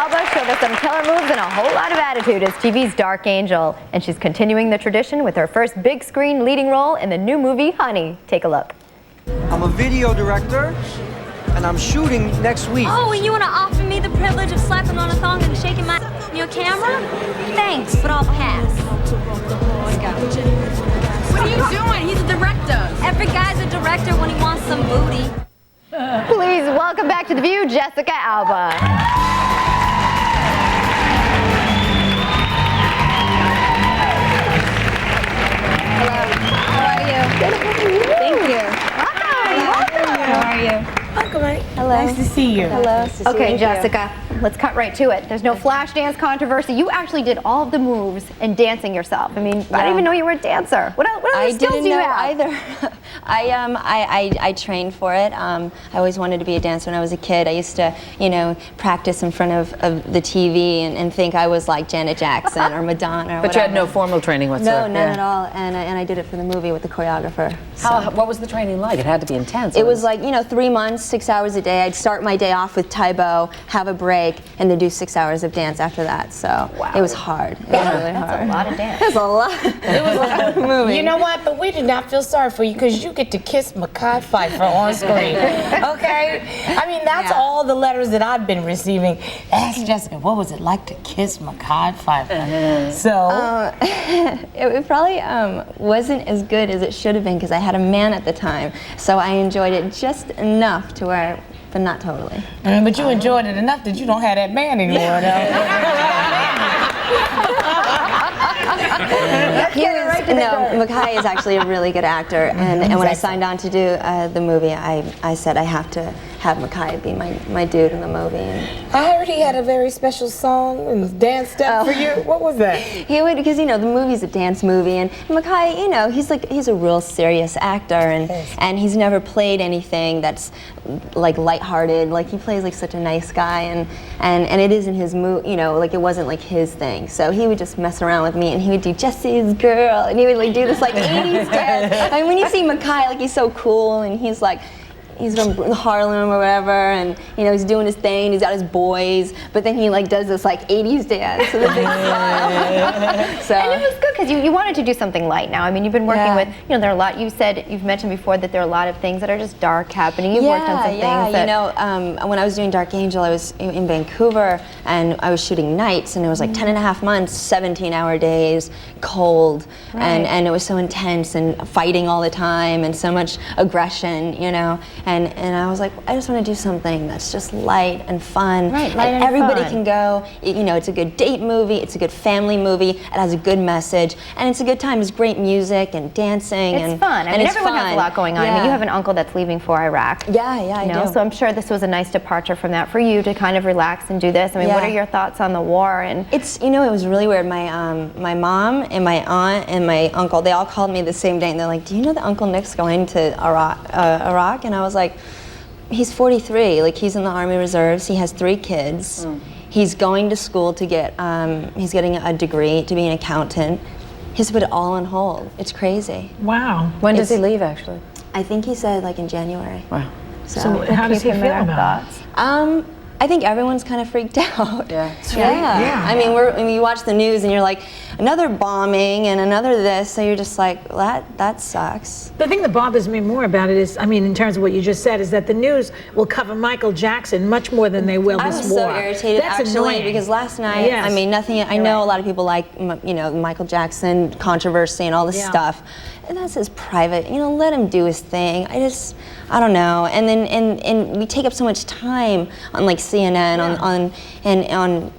Alba showed us some killer moves and a whole lot of attitude as TV's Dark Angel. And she's continuing the tradition with her first big screen leading role in the new movie, Honey. Take a look. I'm a video director, and I'm shooting next week. Oh, and you want to offer me the privilege of slapping on a thong and shaking my in your camera? Thanks, but I'll pass. What are you doing? He's a director. Every guy's a director when he wants some booty. Please welcome back to The View, Jessica Alba. Hello. How are you? Good. Thank you. Welcome. How are you? Welcome. Hello. Nice to see you. Hello. Okay, Jessica, let's cut right to it. There's no flash dance controversy. You actually did all of the moves and dancing yourself. I mean, I didn't even know you were a dancer. What other skills do you have? I didn't know either. I trained for it. I always wanted to be a dancer when I was a kid. I used to, practice in front of the TV and think I was like Janet Jackson or Madonna or But you had no formal training whatsoever. No, none at all. And I did it for the movie with the choreographer. What was the training like? It had to be intense. It was like, 3 months, 6 hours a day. I'd start my day off with Taibo, have a break, and then do 6 hours of dance after that. So it was hard. It was really hard. That's a lot of dance. It was a lot. It was a lot of moving. You know what? But we did not feel sorry for you because you get to kiss Mekhi Phifer on screen. Okay? I mean, that's all the letters that I've been receiving. Ask Jessica, what was it like to kiss Mekhi Phifer? So. It probably wasn't as good as it should have been because I had a man at the time. So I enjoyed it just enough to where, but not totally. But you enjoyed it enough that you don't have that man anymore, though. Mekhi is actually a really good actor, and when I signed on to do the movie, I said I have to have Mekhi be my dude in the movie. I heard he had a very special song and dance step for you. What was that? He would, because the movie's a dance movie, and Mekhi, he's a real serious actor, and he's never played anything that's like lighthearted. Like he plays like such a nice guy, and it isn't his like it wasn't like his thing. So he would just mess around with me, and he would do Jesse's Girl, and he would like do this like 80s dance. I mean, when you see Mekhi, like he's so cool, and he's from Harlem or whatever, and he's doing his thing. He's got his boys, but then he like does this like 80s dance with a big smile. So. And it was good because you wanted to do something light now. I mean, you've been working with, there are a lot. You've mentioned before that there are a lot of things that are just dark happening. You've worked on some things that. When I was doing Dark Angel, I was in Vancouver, and I was shooting nights, and it was like 10.5 months, 17-hour days, cold, and it was so intense, and fighting all the time, and so much aggression, And I was like, I just want to do something that's just light and fun. Right, light and everybody fun. can go. It's a good date movie. It's a good family movie. It has a good message, and it's a good time. It's great music and dancing. It's fun. I mean, everyone has a lot going on. Yeah. I mean, you have an uncle that's leaving for Iraq. Yeah, I do. So I'm sure this was a nice departure from that for you to kind of relax and do this. I mean, what are your thoughts on the war? And it's it was really weird. My mom and my aunt and my uncle, they all called me the same day, and they're like, "Do you know that Uncle Nick's going to Iraq?" And I was like, he's 43, like he's in the Army Reserves, he has 3 kids, he's going to school to get, he's getting a degree to be an accountant. He's put it all on hold. It's crazy. Wow. When does he leave, actually? I think he said like in January. Wow. So how does he feel about it? I think everyone's kind of freaked out. Yeah. I mean, you watch the news and you're like, another bombing and another this, so you're just like, well, that sucks. The thing that bothers me more about it is, I mean, in terms of what you just said, is that the news will cover Michael Jackson much more than they will this war. I was so irritated actually because last night, I mean, nothing. I know a lot of people like, Michael Jackson controversy and all this stuff. And that's his private, let him do his thing. I don't know. And then and we take up so much time on like CNN on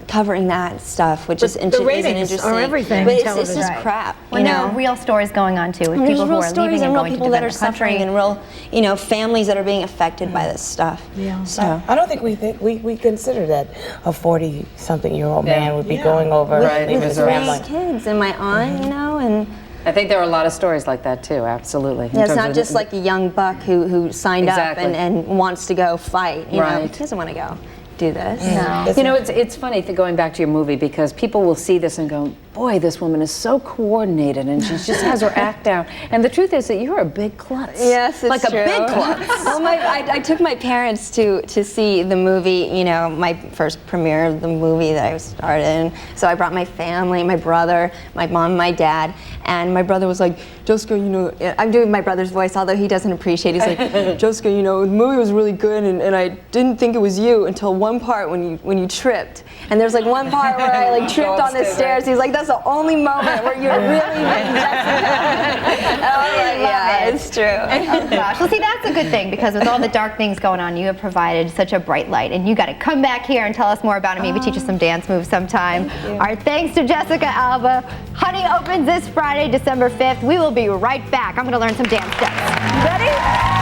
covering that stuff, which isn't interesting. Or everything, but it's just crap. When there are real stories going on too, with people who are leaving and going to people that are defend the country. suffering, and real, families that are being affected by this stuff. Yeah. So I don't think we consider that a 40-something-year-old man would be going over with his 3 family. kids and my aunt, and. I think there are a lot of stories like that too, absolutely. Yeah, it's not just like a young buck who signed up Exactly. and wants to go fight. He doesn't want to go do this. No. It's funny going back to your movie because people will see this and go, boy, this woman is so coordinated and she just has her act down. And the truth is that you're a big klutz. Yes, it's like true. a big klutz. Well, I took my parents to see the movie, you know, my first premiere of the movie that I starred in. So I brought my family, my brother, my mom, my dad, and my brother was like, Jessica, you know, I'm doing my brother's voice, although he doesn't appreciate it. He's like, Jessica, you know, the movie was really good, and I didn't think it was you until one part when you tripped. And there's like one part where I like tripped on the stairs. He's like, that's the only moment where you're really Jessica. And I was like, yeah, it's true. Oh gosh. Well, see, that's a good thing, because with all the dark things going on, you have provided such a bright light, and you got to come back here and tell us more about it. Maybe teach us some dance moves sometime. Our thanks to Jessica Alba. Honey opens this Friday, December 5th. We will be right back. I'm going to learn some dance steps. Ready?